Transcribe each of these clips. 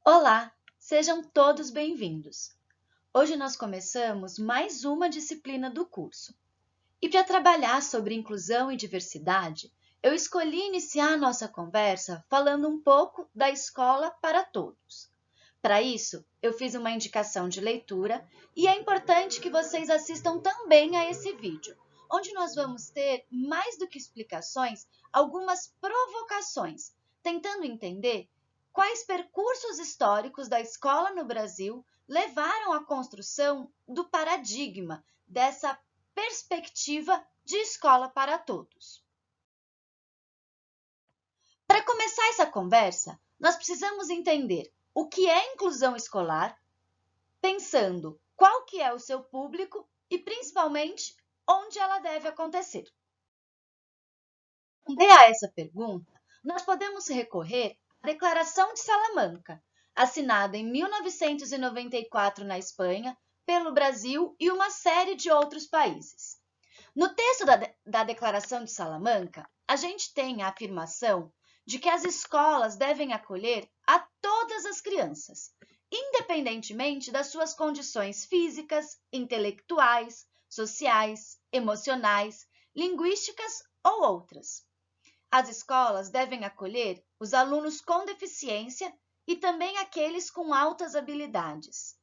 Olá, sejam todos bem-vindos. Hoje nós começamos mais uma disciplina do curso. E para trabalhar sobre inclusão e diversidade, eu escolhi iniciar a nossa conversa falando um pouco da Escola para Todos. Para isso, eu fiz uma indicação de leitura e é importante que vocês assistam também a esse vídeo, onde nós vamos ter, mais do que explicações, algumas provocações, tentando entender quais percursos históricos da escola no Brasil levaram à construção do paradigma dessa perspectiva de escola para todos. Para começar essa conversa, nós precisamos entender o que é inclusão escolar, pensando qual que é o seu público e, principalmente, onde ela deve acontecer. Para responder a essa pergunta, nós podemos recorrer à Declaração de Salamanca, assinada em 1994 na Espanha, pelo Brasil e uma série de outros países. No texto da Declaração de Salamanca, a gente tem a afirmação de que as escolas devem acolher a todas as crianças, independentemente das suas condições físicas, intelectuais, sociais, emocionais, linguísticas ou outras. As escolas devem acolher os alunos com deficiência e também aqueles com altas habilidades.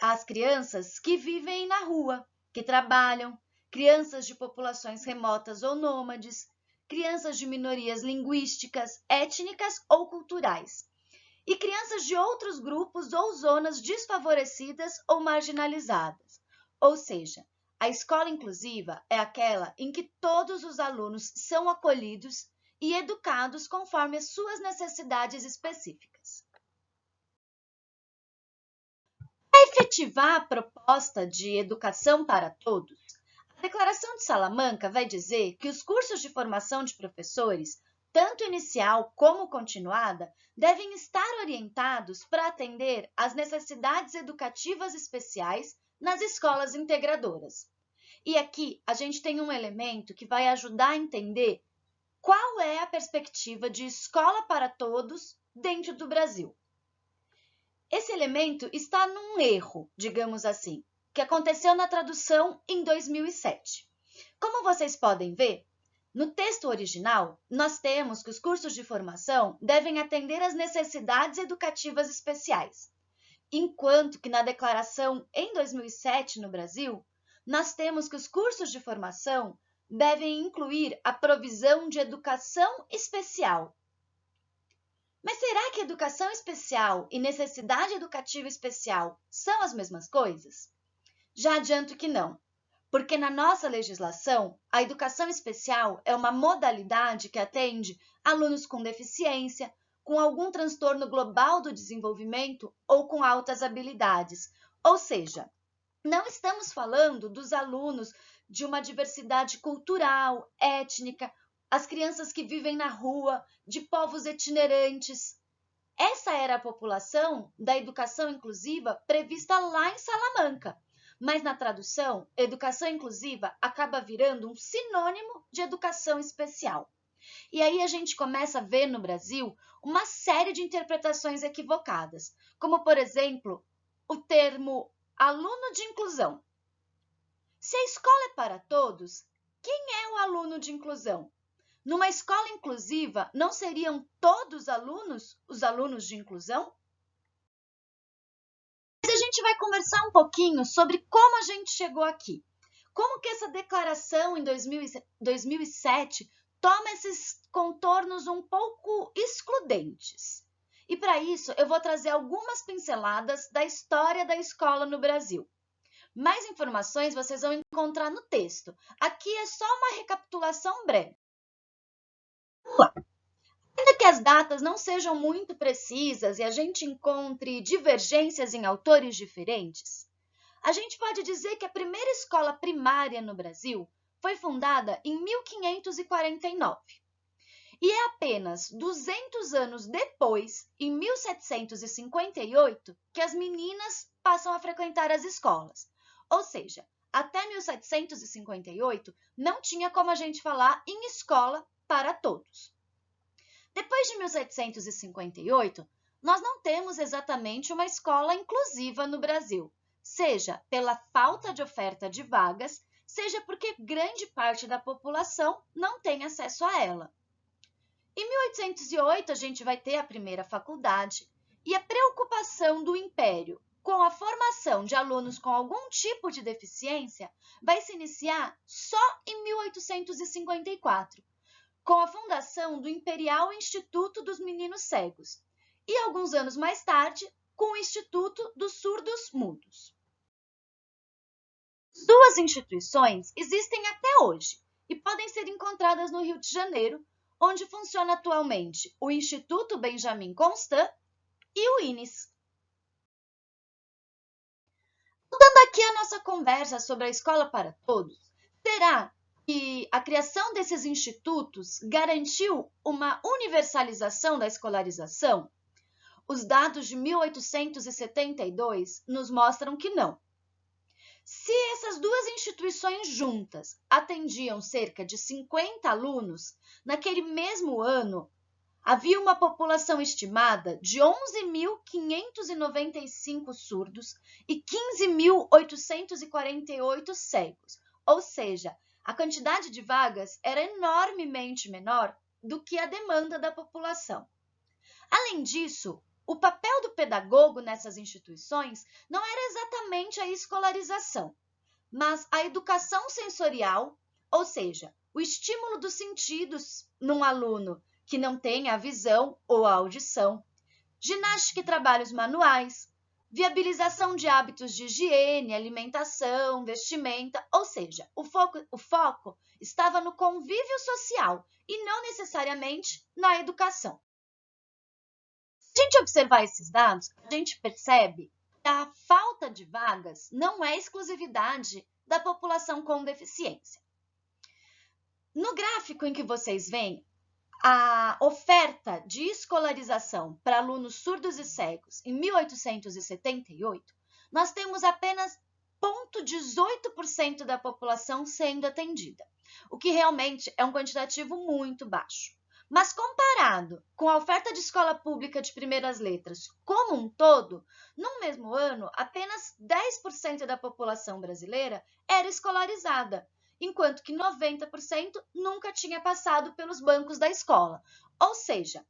As crianças que vivem na rua, que trabalham, crianças de populações remotas ou nômades, crianças de minorias linguísticas, étnicas ou culturais, e crianças de outros grupos ou zonas desfavorecidas ou marginalizadas. Ou seja, a escola inclusiva é aquela em que todos os alunos são acolhidos e educados conforme as suas necessidades específicas. Para efetivar a proposta de educação para todos, a Declaração de Salamanca vai dizer que os cursos de formação de professores, tanto inicial como continuada, devem estar orientados para atender às necessidades educativas especiais nas escolas integradoras. E aqui a gente tem um elemento que vai ajudar a entender qual é a perspectiva de escola para todos dentro do Brasil. Esse elemento está num erro, digamos assim, que aconteceu na tradução em 2007. Como vocês podem ver, no texto original, nós temos que os cursos de formação devem atender às necessidades educativas especiais, enquanto que na declaração em 2007 no Brasil, nós temos que os cursos de formação devem incluir a provisão de educação especial. Mas será que educação especial e necessidade educativa especial são as mesmas coisas? Já adianto que não, porque na nossa legislação, a educação especial é uma modalidade que atende alunos com deficiência, com algum transtorno global do desenvolvimento ou com altas habilidades. Ou seja, não estamos falando dos alunos de uma diversidade cultural, étnica, as crianças que vivem na rua, de povos itinerantes. Essa era a população da educação inclusiva prevista lá em Salamanca. Mas na tradução, educação inclusiva acaba virando um sinônimo de educação especial. E aí a gente começa a ver no Brasil uma série de interpretações equivocadas, como, por exemplo, o termo aluno de inclusão. Se a escola é para todos, quem é o aluno de inclusão? Numa escola inclusiva, não seriam todos alunos os alunos de inclusão? Mas a gente vai conversar um pouquinho sobre como a gente chegou aqui. Como que essa declaração em 2007 toma esses contornos um pouco excludentes. E para isso, eu vou trazer algumas pinceladas da história da escola no Brasil. Mais informações vocês vão encontrar no texto. Aqui é só uma recapitulação breve. Vamos lá. Ainda que as datas não sejam muito precisas e a gente encontre divergências em autores diferentes, a gente pode dizer que a primeira escola primária no Brasil foi fundada em 1549. E é apenas 200 anos depois, em 1758, que as meninas passam a frequentar as escolas. Ou seja, até 1758 não tinha como a gente falar em escola para todos. Depois de 1758, nós não temos exatamente uma escola inclusiva no Brasil, seja pela falta de oferta de vagas, seja porque grande parte da população não tem acesso a ela. Em 1808, a gente vai ter a primeira faculdade, e a preocupação do Império com a formação de alunos com algum tipo de deficiência vai se iniciar só em 1854, com a fundação do Imperial Instituto dos Meninos Cegos, e alguns anos mais tarde, com o Instituto dos Surdos Mudos. Duas instituições existem até hoje e podem ser encontradas no Rio de Janeiro, onde funciona atualmente o Instituto Benjamin Constant e o INES. Voltando aqui a nossa conversa sobre a escola para todos, será que a criação desses institutos garantiu uma universalização da escolarização? Os dados de 1872 nos mostram que não. Se essas duas instituições juntas atendiam cerca de 50 alunos, naquele mesmo ano, havia uma população estimada de 11.595 surdos e 15.848 cegos, ou seja, a quantidade de vagas era enormemente menor do que a demanda da população. Além disso, o papel do pedagogo nessas instituições não era exatamente a escolarização, mas a educação sensorial, ou seja, o estímulo dos sentidos num aluno que não tem a visão ou a audição, ginástica e trabalhos manuais, viabilização de hábitos de higiene, alimentação, vestimenta, ou seja, o foco estava no convívio social e não necessariamente na educação. Se a gente observar esses dados, a gente percebe que a falta de vagas não é exclusividade da população com deficiência. No gráfico em que vocês veem a oferta de escolarização para alunos surdos e cegos em 1878, nós temos apenas 0,18% da população sendo atendida, o que realmente é um quantitativo muito baixo. Mas comparado com a oferta de escola pública de primeiras letras como um todo, no mesmo ano, apenas 10% da população brasileira era escolarizada, enquanto que 90% nunca tinha passado pelos bancos da escola. Ou seja,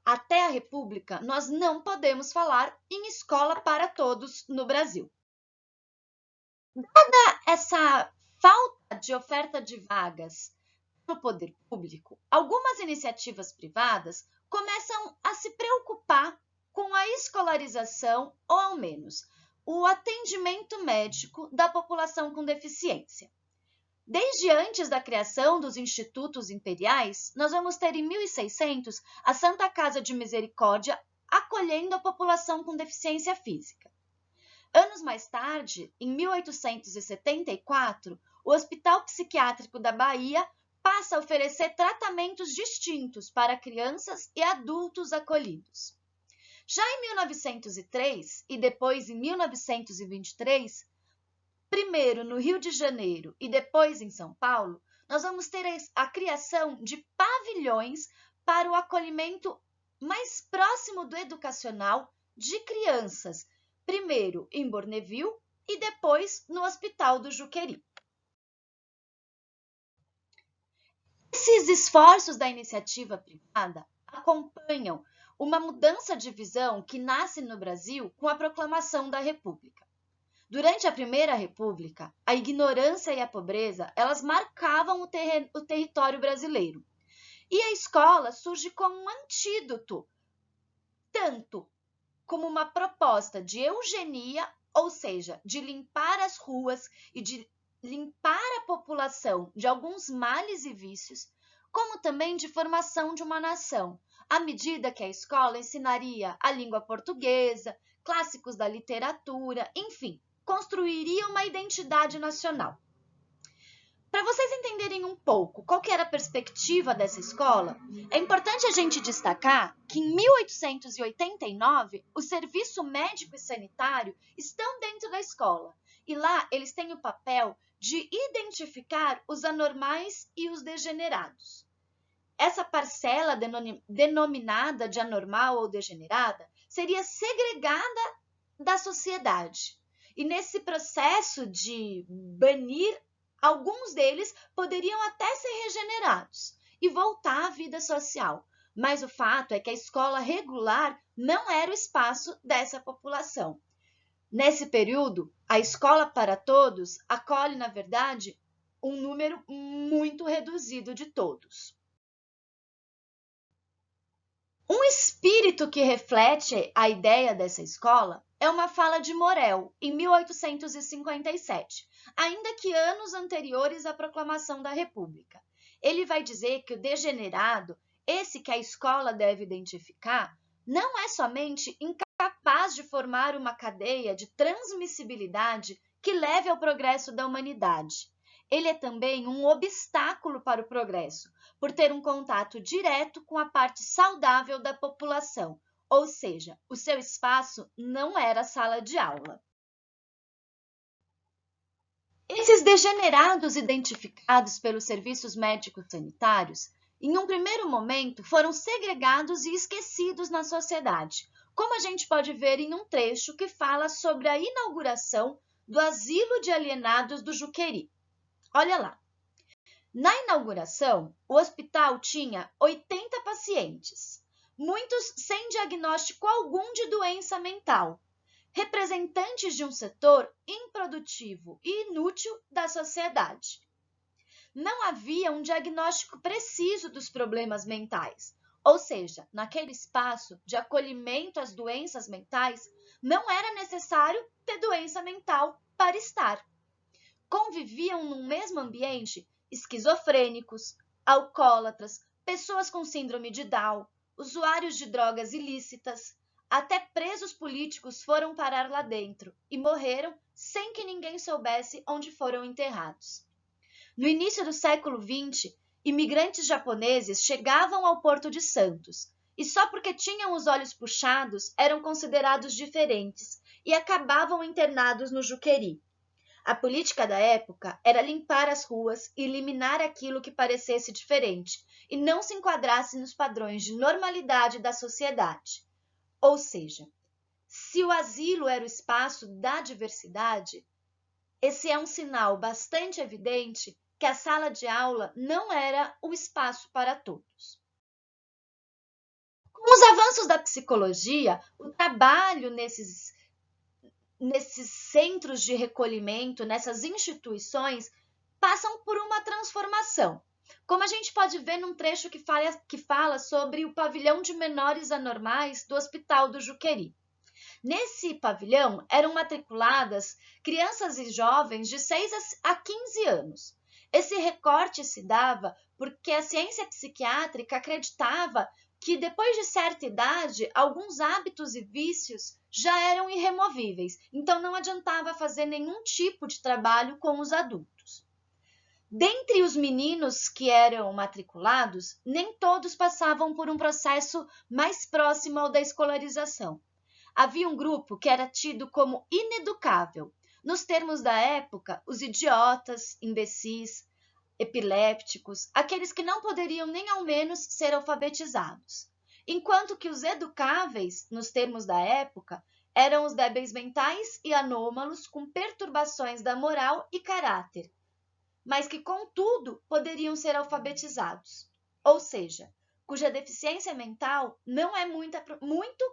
até a República, nós não podemos falar em escola para todos no Brasil. Dada essa falta de oferta de vagas no poder público, algumas iniciativas privadas começam a se preocupar com a escolarização ou, ao menos, o atendimento médico da população com deficiência. Desde antes da criação dos institutos imperiais, nós vamos ter em 1600 a Santa Casa de Misericórdia acolhendo a população com deficiência física. Anos mais tarde, em 1874, o Hospital Psiquiátrico da Bahia passa a oferecer tratamentos distintos para crianças e adultos acolhidos. Já em 1903 e depois em 1923, primeiro no Rio de Janeiro e depois em São Paulo, nós vamos ter a criação de pavilhões para o acolhimento mais próximo do educacional de crianças, primeiro em Bonneville e depois no Hospital do Juqueri. Esses esforços da iniciativa privada acompanham uma mudança de visão que nasce no Brasil com a proclamação da República. Durante a Primeira República, a ignorância e a pobreza, elas marcavam o território brasileiro. E a escola surge como um antídoto, tanto como uma proposta de eugenia, ou seja, de limpar as ruas e de limpar a população de alguns males e vícios, como também de formação de uma nação, à medida que a escola ensinaria a língua portuguesa, clássicos da literatura, enfim, construiria uma identidade nacional. Para vocês entenderem um pouco qual que era a perspectiva dessa escola, é importante a gente destacar que em 1889 o serviço médico e sanitário estão dentro da escola e lá eles têm o papel de identificar os anormais e os degenerados. Essa parcela denominada de anormal ou degenerada seria segregada da sociedade. E nesse processo de banir, alguns deles poderiam até ser regenerados e voltar à vida social. Mas o fato é que a escola regular não era o espaço dessa população. Nesse período, a escola para todos acolhe, na verdade, um número muito reduzido de todos. Um espírito que reflete a ideia dessa escola é uma fala de Morel, em 1857, ainda que anos anteriores à proclamação da República. Ele vai dizer que o degenerado, esse que a escola deve identificar, não é somente incapaz de formar uma cadeia de transmissibilidade que leve ao progresso da humanidade. Ele é também um obstáculo para o progresso, por ter um contato direto com a parte saudável da população, ou seja, o seu espaço não era a sala de aula. Esses degenerados identificados pelos serviços médicos sanitários, em um primeiro momento, foram segregados e esquecidos na sociedade, como a gente pode ver em um trecho que fala sobre a inauguração do Asilo de Alienados do Juqueri. Olha lá. Na inauguração, o hospital tinha 80 pacientes, muitos sem diagnóstico algum de doença mental, representantes de um setor improdutivo e inútil da sociedade. Não havia um diagnóstico preciso dos problemas mentais, ou seja, naquele espaço de acolhimento às doenças mentais, não era necessário ter doença mental para estar. Conviviam num mesmo ambiente esquizofrênicos, alcoólatras, pessoas com síndrome de Down, usuários de drogas ilícitas, até presos políticos foram parar lá dentro e morreram sem que ninguém soubesse onde foram enterrados. No início do século XX, imigrantes japoneses chegavam ao Porto de Santos e só porque tinham os olhos puxados eram considerados diferentes e acabavam internados no Juqueri. A política da época era limpar as ruas e eliminar aquilo que parecesse diferente e não se enquadrasse nos padrões de normalidade da sociedade. Ou seja, se o asilo era o espaço da diversidade, esse é um sinal bastante evidente que a sala de aula não era o espaço para todos. Com os avanços da psicologia, o trabalho nesses centros de recolhimento, nessas instituições, passam por uma transformação. Como a gente pode ver num trecho que fala sobre o pavilhão de menores anormais do Hospital do Juqueri. Nesse pavilhão eram matriculadas crianças e jovens de 6 a 15 anos. Esse recorte se dava porque a ciência psiquiátrica acreditava que depois de certa idade, alguns hábitos e vícios já eram irremovíveis, então não adiantava fazer nenhum tipo de trabalho com os adultos. Dentre os meninos que eram matriculados, nem todos passavam por um processo mais próximo ao da escolarização. Havia um grupo que era tido como ineducável. Nos termos da época, os idiotas, imbecis, epilépticos, aqueles que não poderiam nem ao menos ser alfabetizados. Enquanto que os educáveis, nos termos da época, eram os débeis mentais e anômalos com perturbações da moral e caráter, mas que, contudo, poderiam ser alfabetizados. Ou seja, cuja deficiência mental não é muito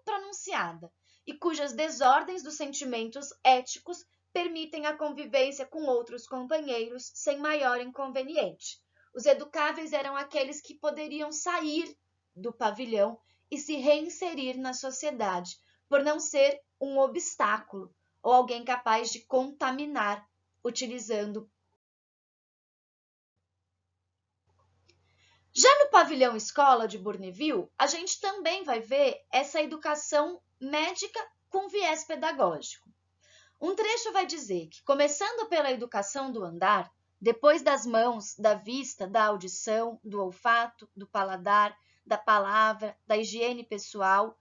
pronunciada e cujas desordens dos sentimentos éticos permitem a convivência com outros companheiros sem maior inconveniente. Os educáveis eram aqueles que poderiam sair do pavilhão e se reinserir na sociedade, por não ser um obstáculo ou alguém capaz de contaminar, utilizando. Já no pavilhão escola de Bourneville, a gente também vai ver essa educação médica com viés pedagógico. Um trecho vai dizer que, começando pela educação do andar, depois das mãos, da vista, da audição, do olfato, do paladar, da palavra, da higiene pessoal,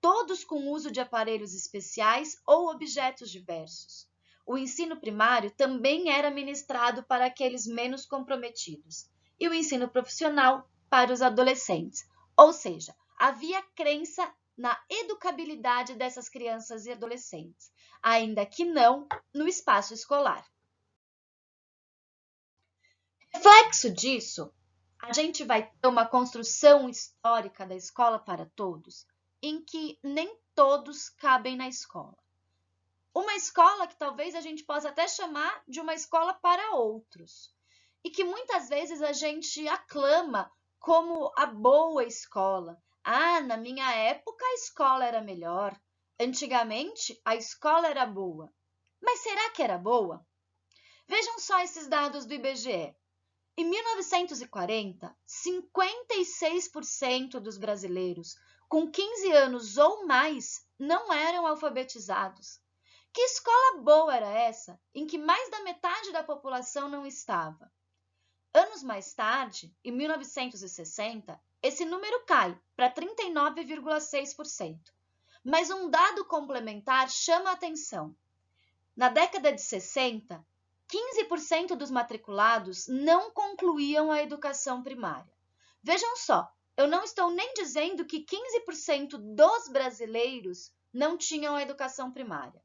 todos com uso de aparelhos especiais ou objetos diversos. O ensino primário também era ministrado para aqueles menos comprometidos, e o ensino profissional para os adolescentes. Ou seja, havia crença na educabilidade dessas crianças e adolescentes, ainda que não no espaço escolar. Reflexo disso, a gente vai ter uma construção histórica da escola para todos, em que nem todos cabem na escola. Uma escola que talvez a gente possa até chamar de uma escola para outros, e que muitas vezes a gente aclama como a boa escola. Ah, na minha época a escola era melhor. Antigamente a escola era boa. Mas será que era boa? Vejam só esses dados do IBGE. Em 1940, 56% dos brasileiros com 15 anos ou mais não eram alfabetizados. Que escola boa era essa em que mais da metade da população não estava? Anos mais tarde, em 1960, esse número cai para 39,6%. Mas um dado complementar chama a atenção. Na década de 60, 15% dos matriculados não concluíam a educação primária. Vejam só, eu não estou nem dizendo que 15% dos brasileiros não tinham a educação primária.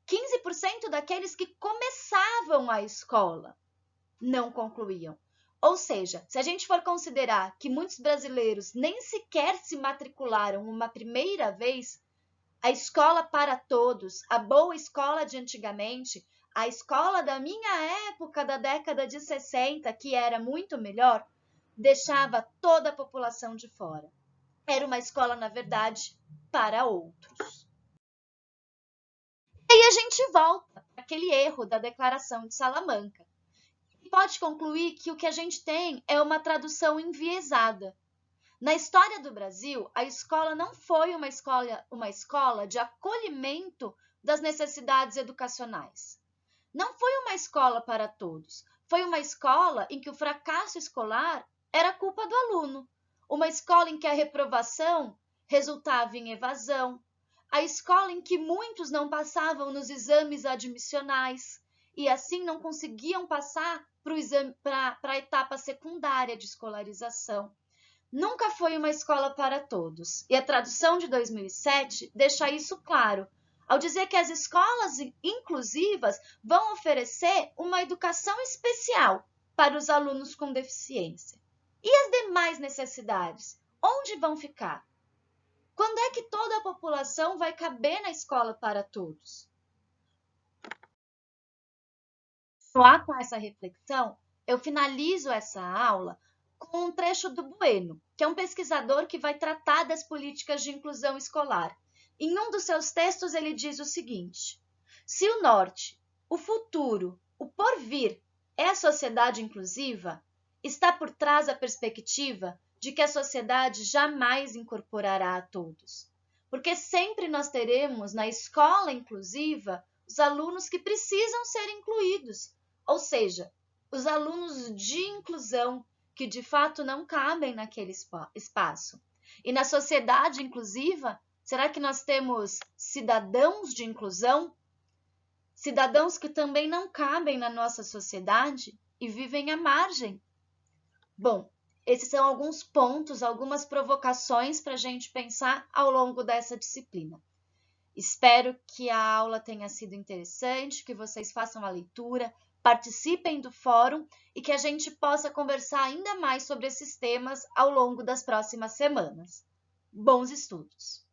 15% daqueles que começavam a escola não concluíam. Ou seja, se a gente for considerar que muitos brasileiros nem sequer se matricularam uma primeira vez, a escola para todos, a boa escola de antigamente, a escola da minha época, da década de 60, que era muito melhor, deixava toda a população de fora. Era uma escola, na verdade, para outros. E aí a gente volta para aquele erro da Declaração de Salamanca. E pode concluir que o que a gente tem é uma tradução enviesada. Na história do Brasil, a escola não foi uma escola de acolhimento das necessidades educacionais. Não foi uma escola para todos. Foi uma escola em que o fracasso escolar era culpa do aluno. Uma escola em que a reprovação resultava em evasão. A escola em que muitos não passavam nos exames admissionais e assim não conseguiam passar para a etapa secundária de escolarização. Nunca foi uma escola para todos, e a tradução de 2007 deixa isso claro, ao dizer que as escolas inclusivas vão oferecer uma educação especial para os alunos com deficiência. E as demais necessidades? Onde vão ficar? Quando é que toda a população vai caber na escola para todos? Lá com essa reflexão, eu finalizo essa aula com um trecho do Bueno, que é um pesquisador que vai tratar das políticas de inclusão escolar. Em um dos seus textos, ele diz o seguinte: se o norte, o futuro, o porvir é a sociedade inclusiva, está por trás a perspectiva de que a sociedade jamais incorporará a todos. Porque sempre nós teremos na escola inclusiva os alunos que precisam ser incluídos, ou seja, os alunos de inclusão que de fato não cabem naquele espaço. E na sociedade inclusiva, será que nós temos cidadãos de inclusão? Cidadãos que também não cabem na nossa sociedade e vivem à margem? Bom, esses são alguns pontos, algumas provocações para a gente pensar ao longo dessa disciplina. Espero que a aula tenha sido interessante, que vocês façam a leitura, participem do fórum e que a gente possa conversar ainda mais sobre esses temas ao longo das próximas semanas. Bons estudos!